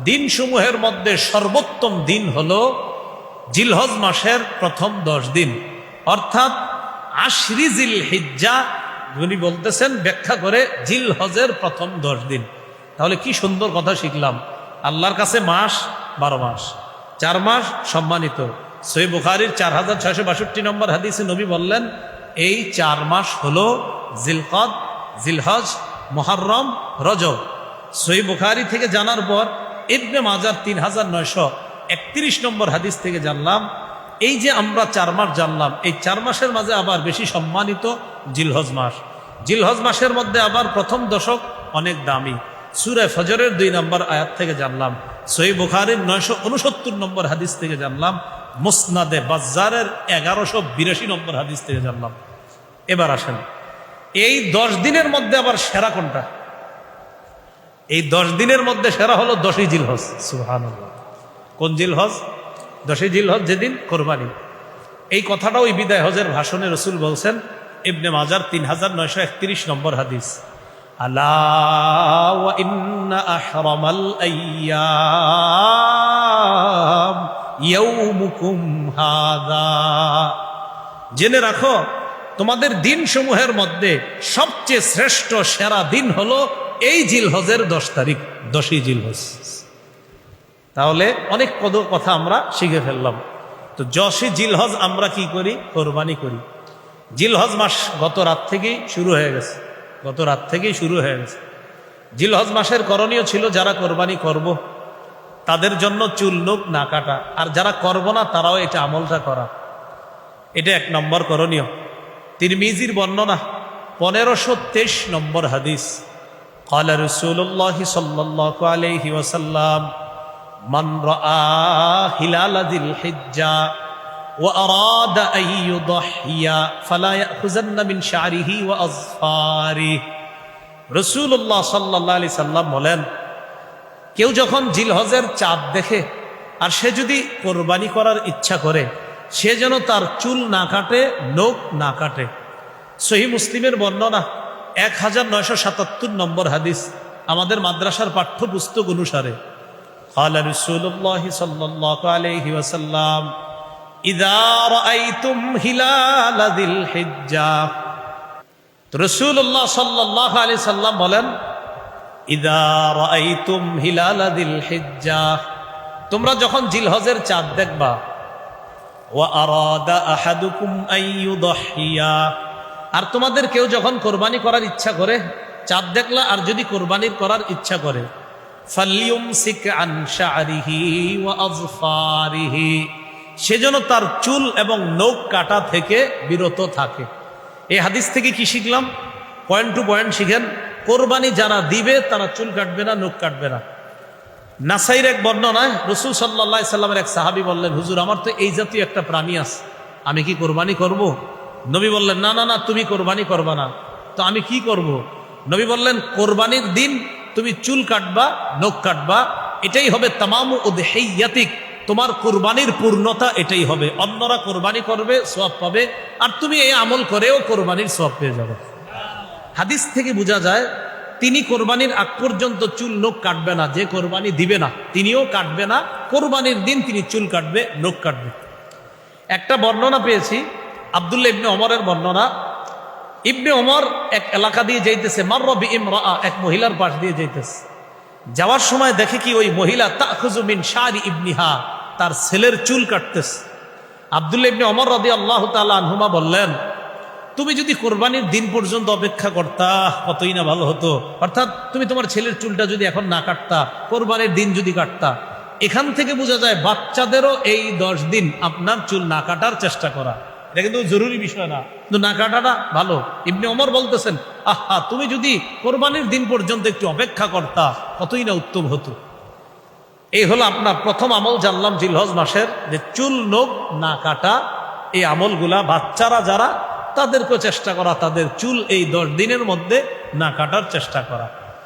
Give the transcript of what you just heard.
দিনসমূহের মধ্যে সর্বোত্তম দিন হলো জিলহজ মাসের প্রথম 10 দিন, অর্থাৎ আশরি জিল হিজ্জা। উনি বলতেছেন ব্যাখ্যা করে জিলহজের প্রথম 10 দিন। তাহলে কি সুন্দর কথা শিখলাম। আল্লাহর কাছে মাস 12 মাস, 4 মাস সম্মানিত। সহিহ বুখারীর 4662 নম্বর হাদিসে নবী বললেন এই 4 মাস হলো জিলকদ, জিলহজ, মুহররম, রজব। সহিহ বুখারী থেকে জানার পর ইবনে মাজার 3931 নম্বর হাদিস থেকে জানলাম এই যে আমরা 4 মাস জানলাম, এই 4 মাসের মাঝে আবার বেশি সম্মানিত জিলহজ মাস। জিলহজ মাসের মধ্যে আবার প্রথম দশক অনেক দামি। সূরা ফজরের 2 নম্বর আয়াত থেকে জানলাম, সহিহ বুখারীর 969 নম্বর হাদিস থেকে জানলাম, মুসনাদে বাজ্জারের 1182 নম্বর হাদিস থেকে জানলাম। এবার আসেন এই 10 দিনের মধ্যে আবার সেরা কোনটা? এই 10 দিনের মধ্যে সেরা হলো 10ই জিলহজ। সুবহানাল্লাহ। কোন জিলহজ? 10ই জিলহজ, যেদিন কোরবানি। এই কথাটাও ওই বিদায় হজের ভাষণে রসুল বলছেন, ইবনে মাজার 3931 নম্বর হাদিস, আলা ওয়া ইন্না আহরামাল আইয়াম ইয়াউমুকুম হাযা। জেনে রাখো তোমাদের দিন সমূহের মধ্যে সবচেয়ে শ্রেষ্ঠ সেরা দিন হলো এই জিলহজের 10 তারিখ, 10ই জিলহজ। তাহলে অনেক কথা আমরা শিখে ফেললাম। তো 10ই জিলহজ আমরা কি করি? কোরবানি করি। জিলহজ মাস গত রাত থেকেই শুরু হয়ে গেছে, গত রাত থেকেই শুরু হয়ে গেছে। জিলহজ মাসের করণীয় ছিল যারা কোরবানি করব তাদের জন্য চুল নখ না কাটা, আর যারা করব না তারাও এটা আমলটা করা। এটা 1 নম্বর করণীয়। তিরমিজির বর্ণনা 1523 নম্বর হাদিস, قال رسول الله صلى الله عليه وسلم من رأى هلال ذي الحجة وأراد أن يضحي فلا يأخذن من شعره وأظفاره। রাসূলুল্লাহ সাল্লাল্লাহু আলাইহি সাল্লাম বলেন, কেউ যখন জিলহজের চাঁদ দেখে আর সে যদি কোরবানি করার ইচ্ছা করে, সে যেন তার চুল না কাটে, নখ না কাটে। সহিহ মুসলিমের বর্ণনা 1977 নম্বর হাদিস, আমাদের মাদ্রাসার পাঠ্যপুস্তক অনুসারে, قال رسول الله صلى الله عليه وسلم إذا رأيتم هلال ذي الحجة। রাসূলুল্লাহ সাল্লাল্লাহু আলাইহি সাল্লাম বলেন, إذا رأيتم هلال ذي الحجة, তোমরা যখন জিলহজের চাঁদ দেখবা, وأراد أحدكم أن يضحي, আর তোমাদের কেউ যখন কোরবানি করার ইচ্ছা করে, চাঁদ দেখলা আর যদি কোরবানি করার ইচ্ছা করে, ফালইউমসিক আন শা'রিহি ওয়া আযফারিহি, সেজন্য তার চুল এবং নখ কাটা থেকে বিরত থাকে। এই হাদিস থেকে কি শিখলাম? পয়েন্ট টু পয়েন্ট শিখেন। কোরবানি যারা দিবে তারা চুল কাটবে না, নখ কাটবে না। নাসাইর এক বর্ণনায় রাসূল সাল্লাল্লাহু আলাইহি সাল্লামের এক সাহাবী বললেন, হুজুর আমার তো এই জাতীয় একটা প্রাণী আছে, আমি কি কোরবানি করব? নবী বললেন, না না না, তুমি কোরবানি করবা না, তো আমি কি করব? নবী বললেন, কোরবানির দিন তুমি চুল কাটবা, নখ কাটবা, এটাই হবে তামামু উদহিয়াতিক, তোমার কোরবানির পূর্ণতা এটাই হবে। অন্যরা কোরবানি করবে, সওয়াব পাবে, আর তুমি এই আমল করেও কোরবানির সওয়াব পেয়ে যাবে। হাদিস থেকে বোঝা যায় তিনি কোরবানির আগ পর্যন্ত চুল নখ কাটবে না, যে কোরবানি দিবে না তিনিও কাটবে না, কোরবানির দিন তিনি চুল কাটবে, নখ কাটবে। একটা বর্ণনা পেয়েছি আব্দুল্লাহ ইবনে ওমরের বর্ণনা। ইবনে ওমর এক এলাকা দিয়ে যাইতেছে, মাররা বিইমরাআ, এক মহিলার পাশ দিয়ে যাইতেছে। যাওয়ার সময় দেখে কি ওই মহিলা তাখুযু মিন শারি ইবনিহা, তার ছেলের চুল কাটতেছে। আব্দুল্লাহ ইবনে ওমর রাদিয়াল্লাহু তাআলা আনহুমা বললেন, তুমি যদি কোরবানির দিন পর্যন্ত অপেক্ষা করতা কতই না ভালো হতো, অর্থাৎ তুমি তোমার ছেলের চুলটা যদি এখন না কাটতা, কোরবানির দিন যদি কাটতা। এখান থেকে বোঝা যায় বাচ্চাদেরও এই 10 দিন আপনার চুল না কাটার চেষ্টা করা, এটা কিন্তু জরুরি বিষয় না, কিন্তু না কাটাটা ভালো। ইবনে ওমর বলতেছেন, আহা তুমি যদি কোরবানির দিন পর্যন্ত একটু অপেক্ষা করতা কতই না উত্তম হতো। এই হলো আপনার প্রথম আমল জানলাম জিলহজ মাসের, যে চুল নখ না কাটা। এই আমলগুলা বাচ্চারা যারা, তাদেরকেও চেষ্টা করা তাদের চুল এই 10 দিনের মধ্যে না কাটার চেষ্টা করা।